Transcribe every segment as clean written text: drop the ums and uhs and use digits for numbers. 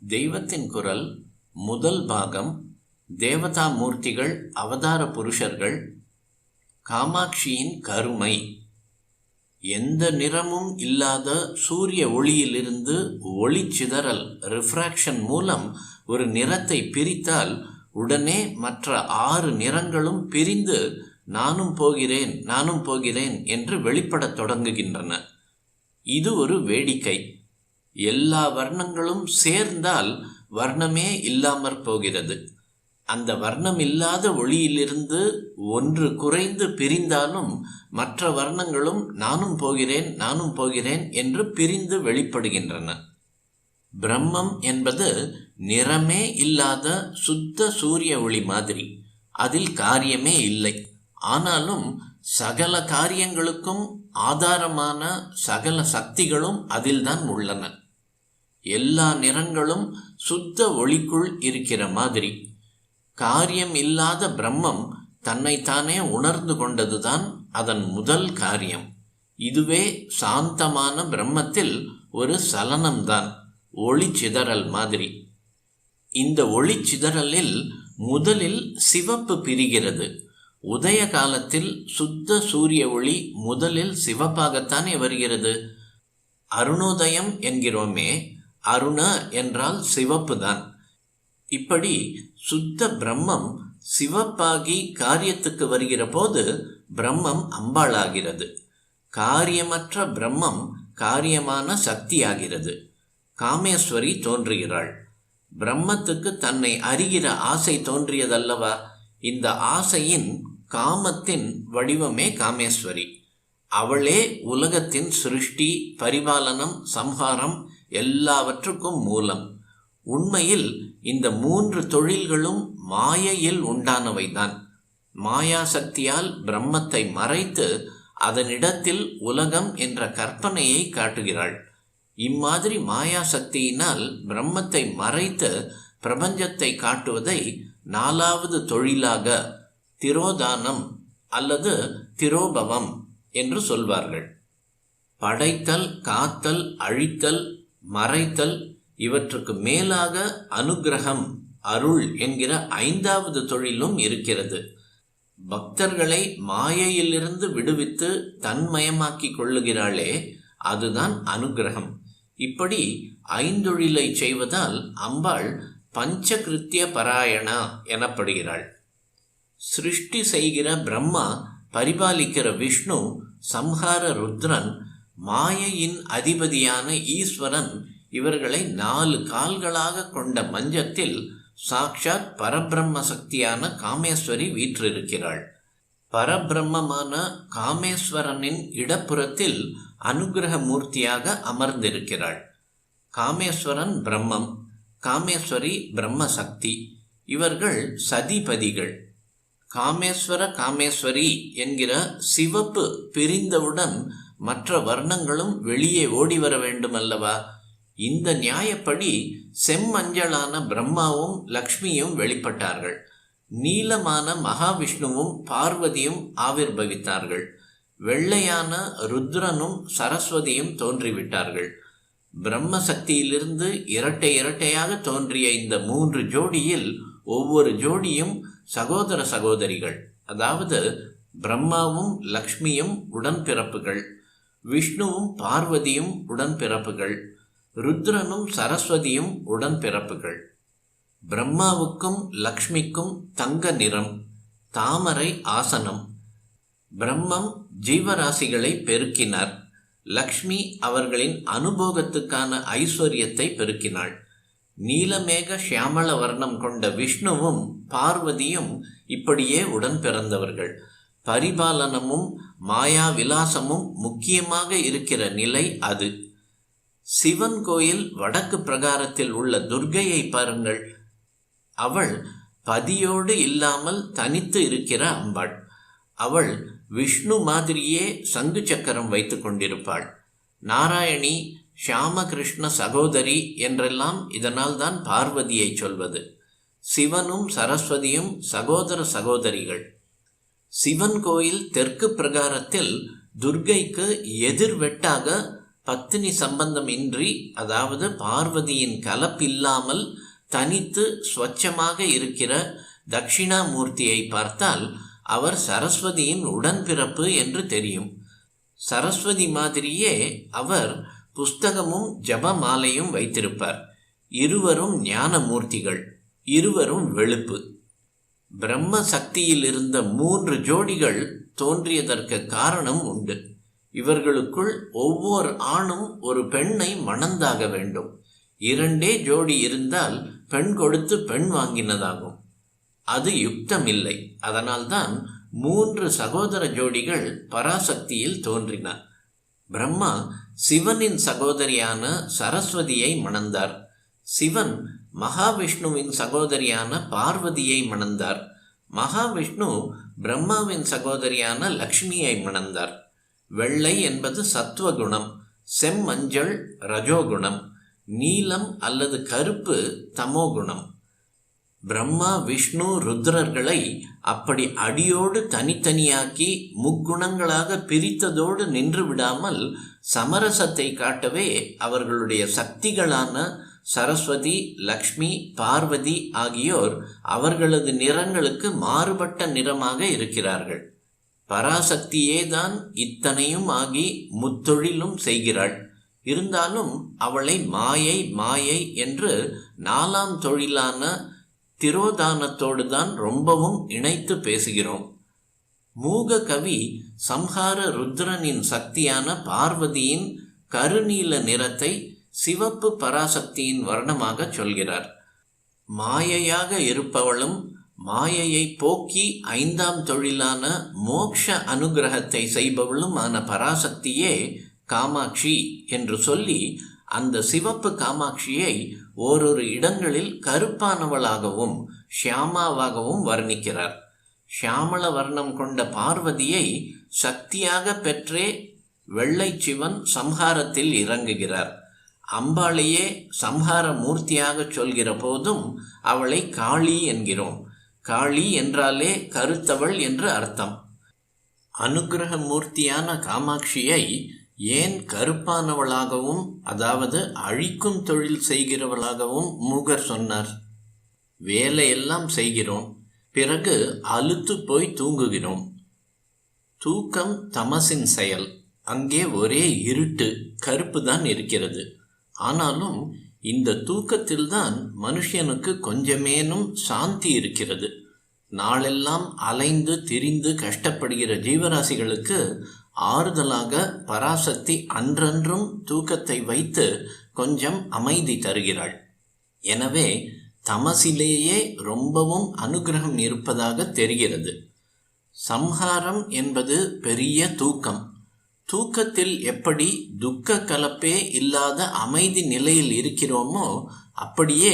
தெய்வத்தின் குரல் முதல் பாகம். தேவதா மூர்த்திகள், அவதார புருஷர்கள், காமாட்சியின் கருமை. எந்த நிறமும் இல்லாத சூரிய ஒளியிலிருந்து ஒளி சிதறல் ரிஃப்ராக்ஷன் மூலம் ஒரு நிறத்தை பிரித்தால் உடனே மற்ற 6 நிறங்களும் பிரிந்து நானும் போகிறேன் நானும் போகிறேன் என்று வெளிப்படத் தொடங்குகின்றன. இது ஒரு வேடிக்கை. எல்லா வர்ணங்களும் சேர்ந்தால் வர்ணமே இல்லாமற் போகிறது. அந்த வர்ணம் இல்லாத ஒளியிலிருந்து ஒன்று குறைந்து பிரிந்தாலும் மற்ற வர்ணங்களும் நானும் போகிறேன் நானும் போகிறேன் என்று பிரிந்து வெளிப்படுகின்றன. பிரம்மம் என்பது நிறமே இல்லாத சுத்த சூரிய ஒளி மாதிரி. அதில் காரியமே இல்லை. ஆனாலும் சகல காரியங்களுக்கும் ஆதாரமான சகல சக்திகளும் அதில்தான் உள்ளன. எல்லா நிறங்களும் சுத்த ஒளிக்குள் இருக்கிற மாதிரி. காரியம் இல்லாத பிரம்மம் தன்னைத்தானே உணர்ந்து கொண்டதுதான் அதன் முதல் காரியம். இதுவே சாந்தமான பிரம்மத்தில் ஒரு சலனம்தான், ஒளி சிதறல் மாதிரி. இந்த ஒளி சிதறலில் முதலில் சிவப்பு பிரிகிறது. உதய காலத்தில் சுத்த சூரிய ஒளி முதலில் சிவப்பாகத்தானே வருகிறது. அருணோதயம் என்கிறோமே, அருண என்றால் சிவப்பு தான். இப்படி சுத்த பிரம்மம் சிவப்பாகி காரியத்துக்கு வருகிற போது பிரம்மம் அம்பாளாகிறது. காரியமற்ற பிரம்மம் காரியமான சக்தியாகிறது. காமேஸ்வரி தோன்றுகிறாள். பிரம்மத்துக்கு தன்னை அறிகிற ஆசை தோன்றியதல்லவா? இந்த ஆசையின் காமத்தின் வடிவமே காமேஸ்வரி. அவளே உலகத்தின் சிருஷ்டி, பரிபாலனம், சம்ஹாரம் எல்லாவற்றுக்கும் மூலம். உண்மையில் இந்த 3 தொழில்களும் மாயையில் உண்டானவைதான். மாயா சக்தியால் பிரம்மத்தை மறைத்து அதனிடத்தில் உலகம் என்ற கற்பனையை காட்டுகிறாள். இம்மாதிரி மாயா சக்தியினால் பிரம்மத்தை மறைத்து பிரபஞ்சத்தை காட்டுவதை 4வது தொழிலாக திரோதானம் அல்லது திரோபவம் என்று சொல்வார்கள். படைத்தல், காத்தல், அழித்தல், மறைத்தல், இவற்றுக்கு மேலாக அனுக்கிரகம், அருள் என்கிற 5வது தொழிலும் இருக்கிறது. பக்தர்களை மாயையிலிருந்து விடுவித்து தன்மயமாக்கி கொள்ளுகிறாளே, அதுதான் அனுக்கிரகம். இப்படி 5 செய்வதால் அம்பாள் பஞ்சகிருத்திய பராயணா எனப்படுகிறாள். சிருஷ்டி செய்கிற பிரம்மா, பரிபாலிக்கிற விஷ்ணு, சம்ஹார ருத்ரன், மாயையின் அதிபதியான ஈஸ்வரன், இவர்களை 4 கால்களாக கொண்ட மஞ்சத்தில் சாக்ஷாத் பரபிரம்ம சக்தியான காமேஸ்வரி வீற்றிருக்கிறாள். பரபிரம்மமான காமேஸ்வரனின் இடப்புறத்தில் அனுக்கிரக மூர்த்தியாக அமர்ந்திருக்கிறாள். காமேஸ்வரன் பிரம்மம், காமேஸ்வரி பிரம்ம சக்தி. இவர்கள் சதிபதிகள். காமேஸ்வர காமேஸ்வரி என்கிற சிவப்பு பிரிந்தவுடன் மற்ற வர்ணங்களும் வெளியே ஓடி வர வேண்டும் அல்லவா? இந்த நியாயப்படி செம்மஞ்சளான பிரம்மாவும் லக்ஷ்மியும் வெளிப்பட்டார்கள். நீலமான மகாவிஷ்ணுவும் பார்வதியும் ஆவிர்பவித்தார்கள். வெள்ளையான ருத்ரனும் சரஸ்வதியும் தோன்றிவிட்டார்கள். பிரம்ம சக்தியிலிருந்து இரட்டை இரட்டையாக தோன்றிய இந்த 3 ஜோடியில் ஒவ்வொரு ஜோடியும் சகோதர சகோதரிகள். அதாவது பிரம்மாவும் லக்ஷ்மியும் உடன்பிறப்புகள், விஷ்ணுவும் பார்வதியும் உடன்பிறப்புகள், ருத்ரனும் சரஸ்வதியும் உடன்பிறப்புகள். பிரம்மாவுக்கும் லக்ஷ்மிக்கும் தங்க நிறம், தாமரை ஆசனம். பிரம்மம் ஜீவராசிகளை பெருக்கினார். லக்ஷ்மி அவர்களின் அனுபோகத்துக்கான ஐஸ்வர்யத்தை பெருக்கினாள். நீலமேக சியாமள வர்ணம் கொண்ட விஷ்ணுவும் பார்வதியும் இப்படியே உடன் பிறந்தவர்கள். பரிபாலனமும் மாயா விலாசமும் முக்கியமாக இருக்கிற நிலை அது. சிவன் கோயில் வடக்கு பிரகாரத்தில் உள்ள துர்க்கையை பாருங்கள். அவள் பதியோடு இல்லாமல் தனித்து இருக்கிற அம்பாள். அவள் விஷ்ணு மாதிரியே சங்கு சக்கரம் வைத்து கொண்டிருப்பாள். நாராயணி, ஷியாமகிருஷ்ண சகோதரி என்றெல்லாம் இதனால் தான் பார்வதியை சொல்வது. சிவனும் சரஸ்வதியும் சகோதர சகோதரிகள். சிவன் கோயில் தெற்கு பிரகாரத்தில் துர்க்கைக்கு எதிர்வெட்டாக பத்தினி சம்பந்தம் இன்றி, அதாவது பார்வதியின் கலப்பில்லாமல் தனித்து ஸ்வச்சமாக இருக்கிற தட்சிணாமூர்த்தியை பார்த்தால் அவர் சரஸ்வதியின் உடன்பிறப்பு என்று தெரியும். சரஸ்வதி மாதிரியே அவர் புஸ்தகமும் ஜபமாலையும் வைத்திருப்பார். இருவரும் ஞானமூர்த்திகள், இருவரும் வெளுப்பு. பிரம்ம சக்தியில் இருந்த 3 ஜோடிகள் தோன்றியதற்கு காரணம் உண்டு. இவர்களுக்குள் ஒவ்வொரு ஆணும் ஒரு பெண்ணை மணந்தாக வேண்டும். 2 ஜோடி இருந்தால் பெண் கொடுத்து பெண் வாங்கினதாகும். அது யுக்தமில்லை. அதனால்தான் 3 சகோதர ஜோடிகள் பராசக்தியில் தோன்றின. பிரம்மா சிவனின் சகோதரியான சரஸ்வதியை மணந்தார். சிவன் மகாவிஷ்ணுவின் சகோதரியான பார்வதியை மணந்தார். மகாவிஷ்ணு பிரம்மாவின் சகோதரியான லக்ஷ்மியை மணந்தார். வெள்ளை என்பது சத்துவகுணம், செம்மஞ்சள் ரஜோகுணம், நீலம் அல்லது கருப்பு தமோகுணம். பிரம்மா விஷ்ணு ருத்ரர்களை அப்படி அடியோடு தனித்தனியாக்கி முக்குணங்களாக பிரித்ததோடு நின்று விடாமல் சமரசத்தை காட்டவே அவர்களுடைய சக்திகளான சரஸ்வதி, லக்ஷ்மி, பார்வதி ஆகியோர் அவர்களது நிறங்களுக்கு மாறுபட்ட நிறமாக இருக்கிறார்கள். பராசக்தியேதான் இத்தனையும் ஆகி முத்தொழிலும் செய்கிறாள். இருந்தாலும் அவளை மாயை மாயை என்று 4ஆம் தொழிலான திரோதானத்தோடு தான் ரொம்பவும் இணைத்து பேசுகிறோம். மூக கவி சம்ஹார ருத்ரனின் சக்தியான பார்வதியின் கருநீல நிறத்தை சிவப்பு பராசக்தியின் வர்ணமாக சொல்கிறார். மாயையாக இருப்பவளும் மாயையை போக்கி 5ஆம் தொழிலான மோக்ஷ அனுகிரகத்தை செய்பவளுமான பராசக்தியே காமாட்சி என்று சொல்லி அந்த சிவப்பு காமாட்சியை ஓரொரு இடங்களில் கருப்பானவளாகவும் ஷியாமாவாகவும் வர்ணிக்கிறார். ஷியாமள வர்ணம் கொண்ட பார்வதியை சக்தியாக பெற்றே வெள்ளை சிவன் சம்ஹாரத்தில் இறங்குகிறார். அம்பாளையே சம்ஹார மூர்த்தியாக சொல்கிற போதும் அவளை காளி என்கிறோம். காளி என்றாலே கருத்தவள் என்று அர்த்தம். அனுகிரக மூர்த்தியான காமாட்சியை ஏன் கருப்பானவளாகவும், அதாவது அழிக்கும் தொழில் செய்கிறவளாகவும் மூகர் சொன்னார்? வேலையெல்லாம் செய்கிறோம், பிறகு அலுத்து போய் தூங்குகிறோம். தூக்கம் தமசின் செயல். அங்கே ஒரே இருட்டு, கருப்பு தான் இருக்கிறது. ஆனாலும் இந்த தூக்கத்தில்தான் மனுஷனுக்கு கொஞ்சமேனும் சாந்தி இருக்கிறது. நாளெல்லாம் அலைந்து திரிந்து கஷ்டப்படுகிற ஜீவராசிகளுக்கு ஆறுதலாக பராசக்தி அன்றன்றும் தூக்கத்தை வைத்து கொஞ்சம் அமைதி தருகிறாள். எனவே தமசிலேயே ரொம்பவும் அனுகிரகம் இருப்பதாக தெரிகிறது. சம்ஹாரம் என்பது பெரிய தூக்கம். தூக்கத்தில் எப்படி துக்க கலப்பே இல்லாத அமைதி நிலையில் இருக்கிறோமோ அப்படியே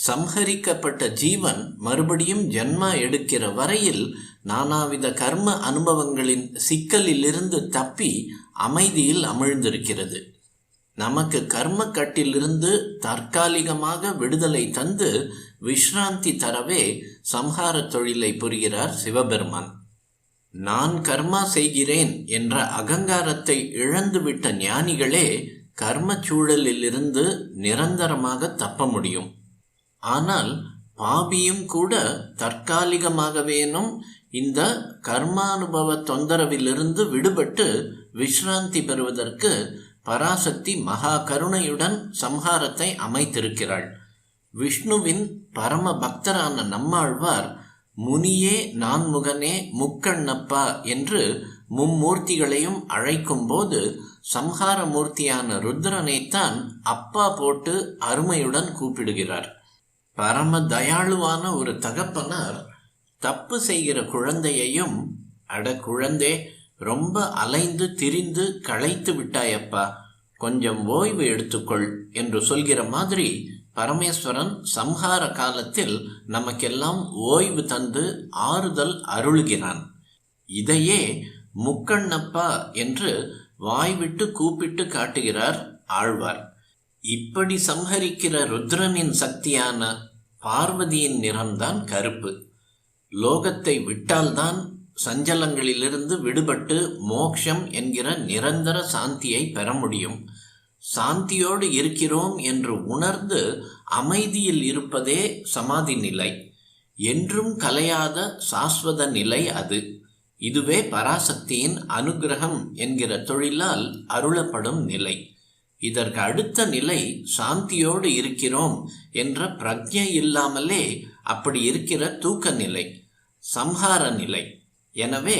சம்ஹரிக்கப்பட்ட ஜீவன் மறுபடியும் ஜன்மா எடுக்கிற வரையில் நானாவித கர்ம அனுபவங்களின் சிக்கலிலிருந்து தப்பி அமைதியில் அமிழ்ந்திருக்கிறது. நமக்கு கர்ம கட்டிலிருந்து தற்காலிகமாக விடுதலை தந்து விஸ்ராந்தி தரவே சம்ஹார தொழிலை புரிகிறார் சிவபெருமான். நான் கர்மா செய்கிறேன் என்ற அகங்காரத்தை இழந்துவிட்ட ஞானிகளே கர்ம சூழலிலிருந்து நிரந்தரமாக தப்ப முடியும். ஆனால் பாபியும் கூட தற்காலிகமாகவேனும் இந்த கர்மானுபவ தொந்தரவிலிருந்து விடுபட்டு விஸ்ராந்தி பெறுவதற்கு பராசக்தி மகா கருணையுடன் சம்ஹாரத்தை அமைத்திருக்கிறாள். விஷ்ணுவின் பரம பக்தரான நம்மாழ்வார் முனியே நான்முகனே முக்கண்ணப்பா என்று மும்மூர்த்திகளையும் அழைக்கும் போது சம்ஹார மூர்த்தியான ருத்ரனைத்தான் அப்பா போட்டு அருமையுடன் கூப்பிடுகிறார். பரம தயாளுவான ஒரு தகப்பனார் தப்பு செய்கிற குழந்தையையும், அட குழந்தே, ரொம்ப அலைந்து திரிந்து களைத்து விட்டாயப்பா, கொஞ்சம் ஓய்வு எடுத்துக்கொள் என்று சொல்கிற மாதிரி பரமேஸ்வரன் சம்ஹார காலத்தில் நமக்கெல்லாம் ஓய்வு தந்து ஆறுதல் அருள்கிறான். இதையே முக்கண்ணப்பா என்று வாய்விட்டு கூப்பிட்டு காட்டுகிறார் ஆழ்வார். இப்படி சம்ஹரிக்கிற ருத்ரனின் சக்தியான பார்வதியின் நிறம்தான் கருப்பு. லோகத்தை விட்டால்தான் சஞ்சலங்களிலிருந்து விடுபட்டு மோக்ஷம் என்கிற நிரந்தர சாந்தியை பெற முடியும். சாந்தியோடு இருக்கிறோம் என்று உணர்ந்து அமைதியில் இருப்பதே சமாதி நிலை. என்றும் கலையாத சாஸ்வத நிலை அது. இதுவே பராசக்தியின் அனுகிரகம் என்கிற தொழிலால் அருளப்படும் நிலை. இதற்கு அடுத்த நிலை சாந்தியோடு இருக்கிறோம் என்ற பிரக்ஞை இல்லாமலே அப்படி இருக்கிற தூக்க நிலை, சம்ஹார நிலை. எனவே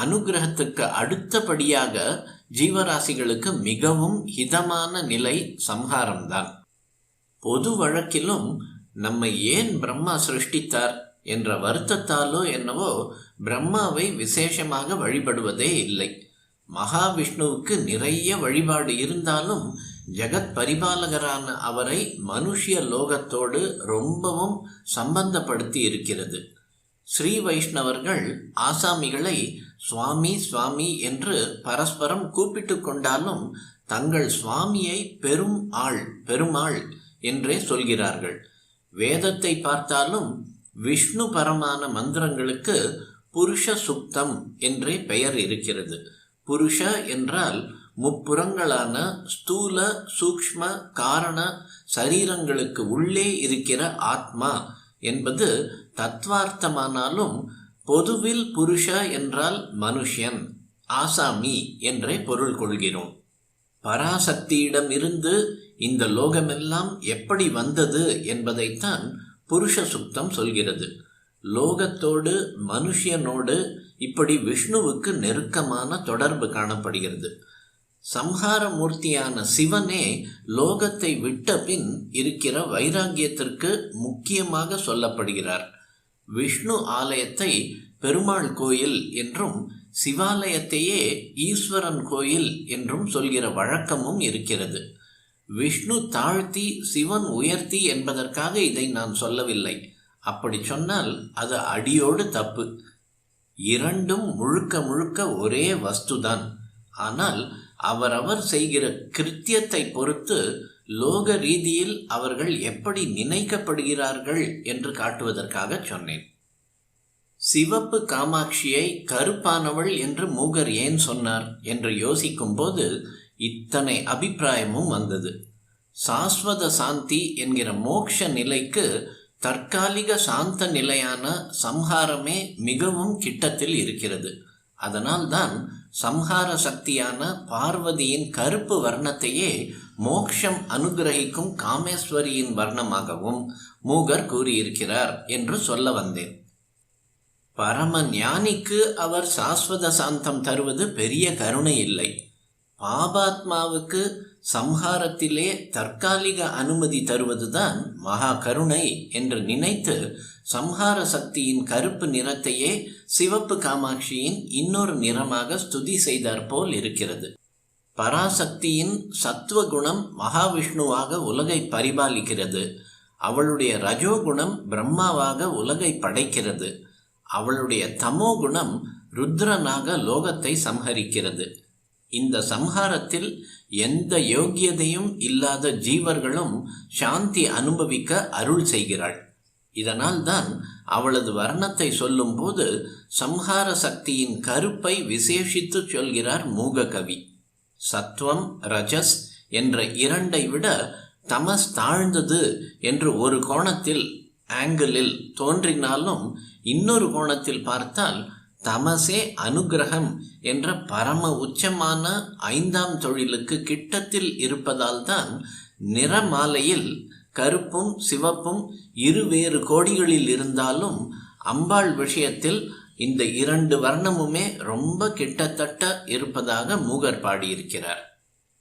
அனுகிரகத்துக்கு அடுத்தபடியாக ஜீவராசிகளுக்கு மிகவும் ஹிதமான நிலை சம்ஹாரம்தான். பொது வழக்கிலும் நம்மை ஏன் பிரம்மா சிருஷ்டித்தார் என்ற வருத்தத்தாலோ என்னவோ பிரம்மாவை விசேஷமாக வழிபடுவதே இல்லை. மகாவிஷ்ணுவுக்கு நிறைய வழிபாடு இருந்தாலும் ஜெகத் பரிபாலகரான அவரை மனுஷிய லோகத்தோடு ரொம்பவும் சம்பந்தப்படுத்தி இருக்கிறது. ஸ்ரீ வைஷ்ணவர்கள் ஆசாமிகளை சுவாமி சுவாமி என்று பரஸ்பரம் கூப்பிட்டு கொண்டாலும் தங்கள் சுவாமியை பெருமாள் என்றே சொல்கிறார்கள். வேதத்தை பார்த்தாலும் விஷ்ணு பரமான மந்திரங்களுக்கு புருஷ சுக்தம் என்றே பெயர் இருக்கிறது. புருஷ என்றால் முப்புறங்களான ஸ்தூல சூக்ஷ்ம காரண சரீரங்களுக்கு உள்ளே இருக்கிற ஆத்மா என்பது தத்வார்த்தமானாலும் பொதுவில் புருஷ என்றால் மனுஷன், ஆசாமி என்றே பொருள் கொள்கிறோம். பராசக்தியிடம் இருந்து இந்த லோகமெல்லாம் எப்படி வந்தது என்பதைத்தான் புருஷ சுக்தம் சொல்கிறது. லோகத்தோடு மனுஷனோடு இப்படி விஷ்ணுவுக்கு நெருக்கமான தொடர்பு காணப்படுகிறது. சம்ஹார மூர்த்தியான சிவனே லோகத்தை விட்ட பின் இருக்கிற வைராகியத்திற்கு முக்கியமாக சொல்லப்படுகிறார். விஷ்ணு ஆலயத்தை பெருமாள் கோயில் என்றும் சிவாலயத்தையே ஈஸ்வரன் கோயில் என்றும் சொல்கிற வழக்கமும் இருக்கிறது. விஷ்ணு தாழ்த்தி சிவன் உயர்த்தி என்பதற்காக இதை நான் சொல்லவில்லை. அப்படி சொன்னால் அது அடியோடு தப்பு. இரண்டும் முழுக்க முழுக்க ஒரே வஸ்துதான். ஆனால் அவரவர் செய்கிற கிருத்தியத்தை பொறுத்து லோக ரீதியில் அவர்கள் எப்படி நினைக்கப்படுகிறார்கள் என்று காட்டுவதற்காக சொன்னேன். சிவப்பு காமாட்சியை கருப்பானவள் என்று மூகர் ஏன் சொன்னார் என்று யோசிக்கும் போது இத்தனை அபிப்பிராயமும் வந்தது. சாஸ்வத சாந்தி என்கிற மோட்ச நிலைக்கு தற்காலிக சாந்த நிலையான சம்ஹாரமே மிகவும் கிட்டத்தில் இருக்கிறது. அதனால்தான் சம்ஹார சக்தியான பார்வதியின் கருப்பு வர்ணத்தையே மோக்ஷம் அனுகிரகிக்கும் காமேஸ்வரியின் வர்ணமாகவும் மூகர் கூறியிருக்கிறார் என்று சொல்ல வந்தேன். பரம ஞானிக்கு அவர் சாஸ்வத சாந்தம் தருவது பெரிய கருணை இல்லை. பாபாத்மாவுக்கு சம்ஹாரத்திலே தற்காலிக அனுமதி தருவதுதான் மகா கருணை என்று நினைத்து சம்ஹார சக்தியின் கருப்பு நிறத்தையே சிவப்பு காமாட்சியின் இன்னொரு நிறமாக ஸ்துதி செய்தார் போல் இருக்கிறது. பராசக்தியின் சத்துவகுணம் மகாவிஷ்ணுவாக உலகை பரிபாலிக்கிறது. அவளுடைய ரஜோகுணம் பிரம்மாவாக உலகை படைக்கிறது. அவளுடைய தமோகுணம் ருத்ரனாக லோகத்தை சம்ஹரிக்கிறது. இந்த சம்ஹாரத்தில் எந்த யோக்கியதையும் இல்லாத ஜீவர்களும் சாந்தி அனுபவிக்க அருள் செய்கிறாள். இதனால் தான் அவளது வர்ணத்தை சொல்லும் போது சம்ஹார சக்தியின் கருப்பை விசேஷித்து சொல்கிறார் மூக கவி. சத்வம் ரஜஸ் என்ற இரண்டை விட தமஸ் தாழ்ந்தது என்று ஒரு கோணத்தில் ஆங்கிளில் தோன்றினாலும் இன்னொரு கோணத்தில் பார்த்தால் தமசே அனுகிரகம் என்ற பரம உச்சமான 5ஆம் தொழிலுக்கு கிட்டத்தில் இருப்பதால் தான் நிறமாலையில் கருப்பும் சிவப்பும் இருவேறு கோடிகளில் இருந்தாலும் அம்பாள் விஷயத்தில் இந்த 2 வர்ணமுமே ரொம்ப கிட்டத்தட்ட இருப்பதாக மூகர் பாடியிருக்கிறார்.